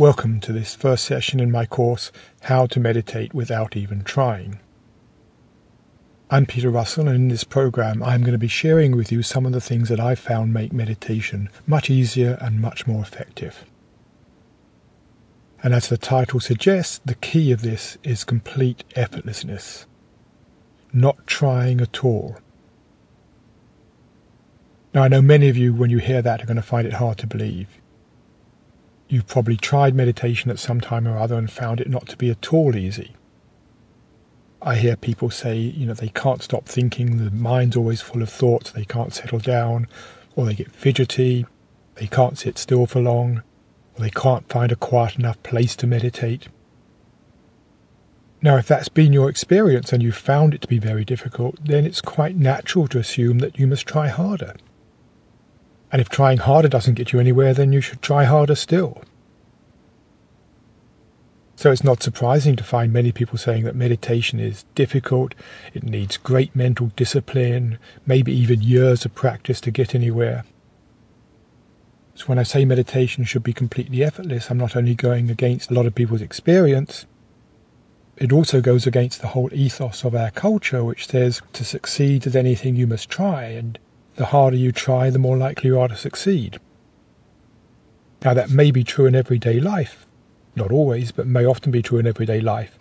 Welcome to this first session in my course, How to Meditate Without Even Trying. I'm Peter Rusell, and in this program I'm going to be sharing with you some of the things that I've found make meditation much easier and much more effective. And as the title suggests, the key of this is complete effortlessness. Not trying at all. Now I know many of you, when you hear that, are going to find it hard to believe. You've probably tried meditation at some time or other and found it not to be at all easy. I hear people say, they can't stop thinking, the mind's always full of thoughts, they can't settle down, or they get fidgety, they can't sit still for long, or they can't find a quiet enough place to meditate. Now, if that's been your experience and you've found it to be very difficult, then it's quite natural to assume that you must try harder. And if trying harder doesn't get you anywhere, then you should try harder still. So it's not surprising to find many people saying that meditation is difficult, it needs great mental discipline, maybe even years of practice to get anywhere. So when I say meditation should be completely effortless, I'm not only going against a lot of people's experience, it also goes against the whole ethos of our culture, which says to succeed at anything you must try, and the harder you try, the more likely you are to succeed. Now that may be true in everyday life. Not always, but may often be true in everyday life.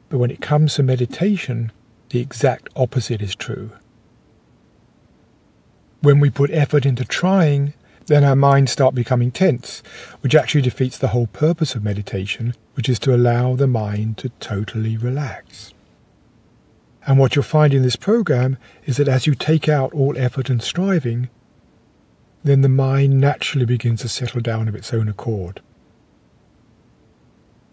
But when it comes to meditation, the exact opposite is true. When we put effort into trying, then our minds start becoming tense, which actually defeats the whole purpose of meditation, which is to allow the mind to totally relax. And what you'll find in this program is that as you take out all effort and striving, then the mind naturally begins to settle down of its own accord.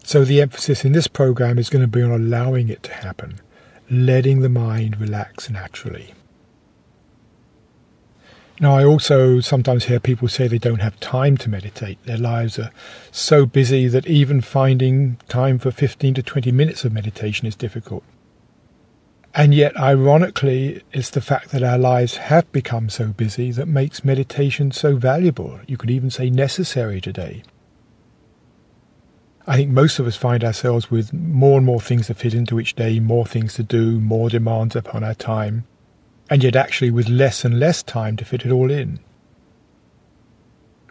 So the emphasis in this program is going to be on allowing it to happen, letting the mind relax naturally. Now, I also sometimes hear people say they don't have time to meditate. Their lives are so busy that even finding time for 15 to 20 minutes of meditation is difficult. And yet, ironically, it's the fact that our lives have become so busy that makes meditation so valuable. You could even say necessary today. I think most of us find ourselves with more and more things to fit into each day, more things to do, more demands upon our time, and yet actually with less and less time to fit it all in.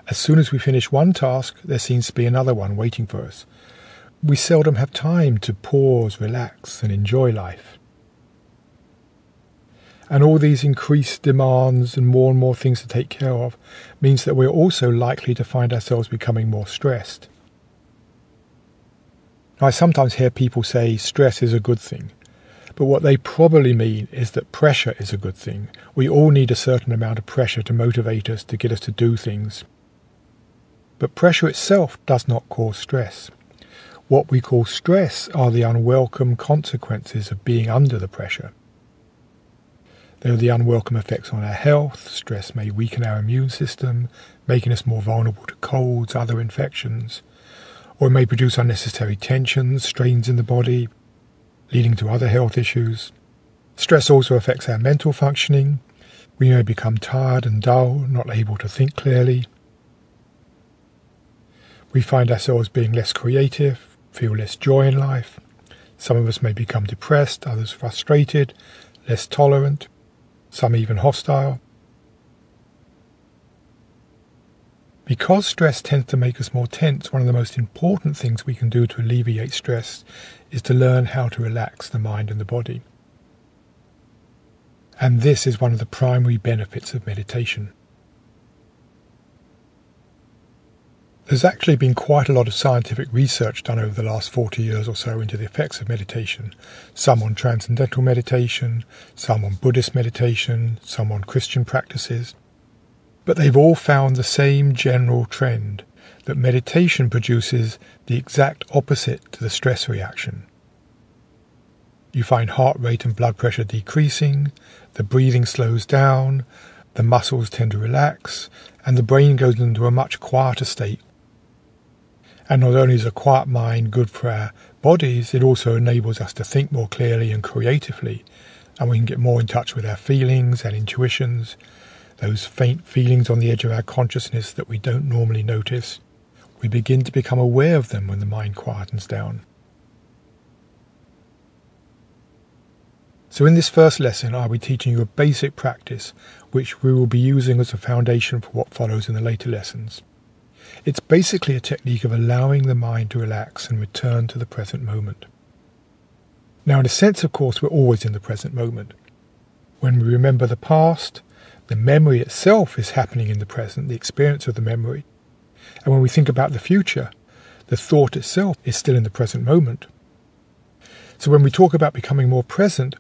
As soon as we finish one task, there seems to be another one waiting for us. We seldom have time to pause, relax, and enjoy life. And all these increased demands and more things to take care of means that we're also likely to find ourselves becoming more stressed. Now, I sometimes hear people say stress is a good thing, but what they probably mean is that pressure is a good thing. We all need a certain amount of pressure to motivate us, to get us to do things. But pressure itself does not cause stress. What we call stress are the unwelcome consequences of being under the pressure. There are the unwelcome effects on our health. Stress may weaken our immune system, making us more vulnerable to colds, other infections. Or it may produce unnecessary tensions, strains in the body, leading to other health issues. Stress also affects our mental functioning. We may become tired and dull, not able to think clearly. We find ourselves being less creative, feel less joy in life. Some of us may become depressed, others frustrated, less tolerant, some even hostile. Because stress tends to make us more tense, one of the most important things we can do to alleviate stress is to learn how to relax the mind and the body. And this is one of the primary benefits of meditation. There's actually been quite a lot of scientific research done over the last 40 years or so into the effects of meditation. Some on transcendental meditation, some on Buddhist meditation, some on Christian practices. But they've all found the same general trend, that meditation produces the exact opposite to the stress reaction. You find heart rate and blood pressure decreasing, the breathing slows down, the muscles tend to relax, and the brain goes into a much quieter state. And not only is a quiet mind good for our bodies, it also enables us to think more clearly and creatively, and we can get more in touch with our feelings and intuitions, those faint feelings on the edge of our consciousness that we don't normally notice. we begin to become aware of them when the mind quietens down. So in this first lesson, I'll be teaching you a basic practice which we will be using as a foundation for what follows in the later lessons. It's basically a technique of allowing the mind to relax and return to the present moment. Now, in a sense, of course, we're always in the present moment. When we remember the past, the memory itself is happening in the present, the experience of the memory. And when we think about the future, the thought itself is still in the present moment. So when we talk about becoming more present,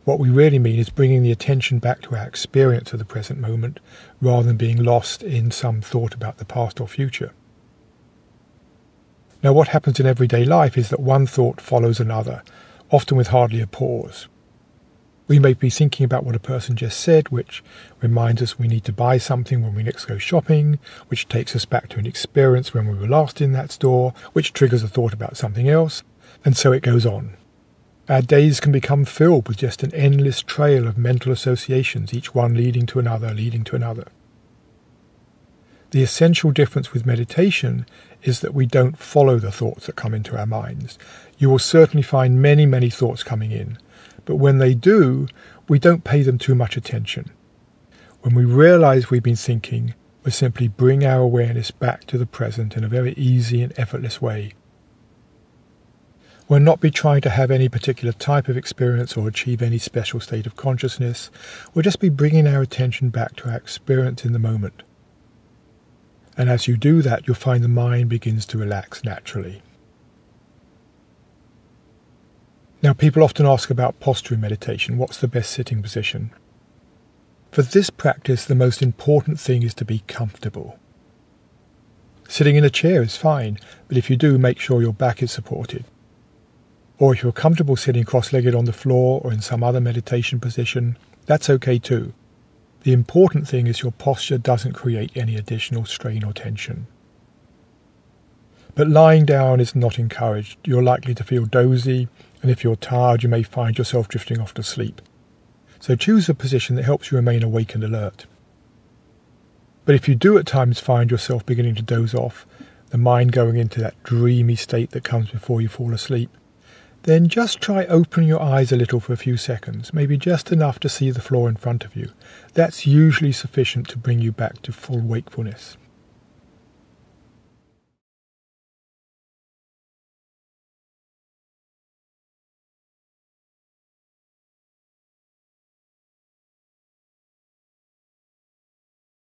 what we really mean is bringing the attention back to our experience of the present moment, rather than being lost in some thought about the past or future. Now, what happens in everyday life is that one thought follows another, often with hardly a pause. We may be thinking about what a person just said, which reminds us we need to buy something when we next go shopping, which takes us back to an experience when we were last in that store, which triggers a thought about something else, and so it goes on. Our days can become filled with just an endless trail of mental associations, each one leading to another, leading to another. The essential difference with meditation is that we don't follow the thoughts that come into our minds. You will certainly find many, many thoughts coming in, but when they do, we don't pay them too much attention. When we realize we've been thinking, we simply bring our awareness back to the present in a very easy and effortless way. We'll not be trying to have any particular type of experience or achieve any special state of consciousness. We'll just be bringing our attention back to our experience in the moment. And as you do that, you'll find the mind begins to relax naturally. Now, people often ask about posture in meditation. What's the best sitting position? For this practice, the most important thing is to be comfortable. Sitting in a chair is fine, but if you do, make sure your back is supported. Or if you're comfortable sitting cross-legged on the floor or in some other meditation position, that's okay too. The important thing is your posture doesn't create any additional strain or tension. But lying down is not encouraged. You're likely to feel dozy, and if you're tired, you may find yourself drifting off to sleep. So choose a position that helps you remain awake and alert. But if you do at times find yourself beginning to doze off, the mind going into that dreamy state that comes before you fall asleep, then just try opening your eyes a little for a few seconds, maybe just enough to see the floor in front of you. That's usually sufficient to bring you back to full wakefulness.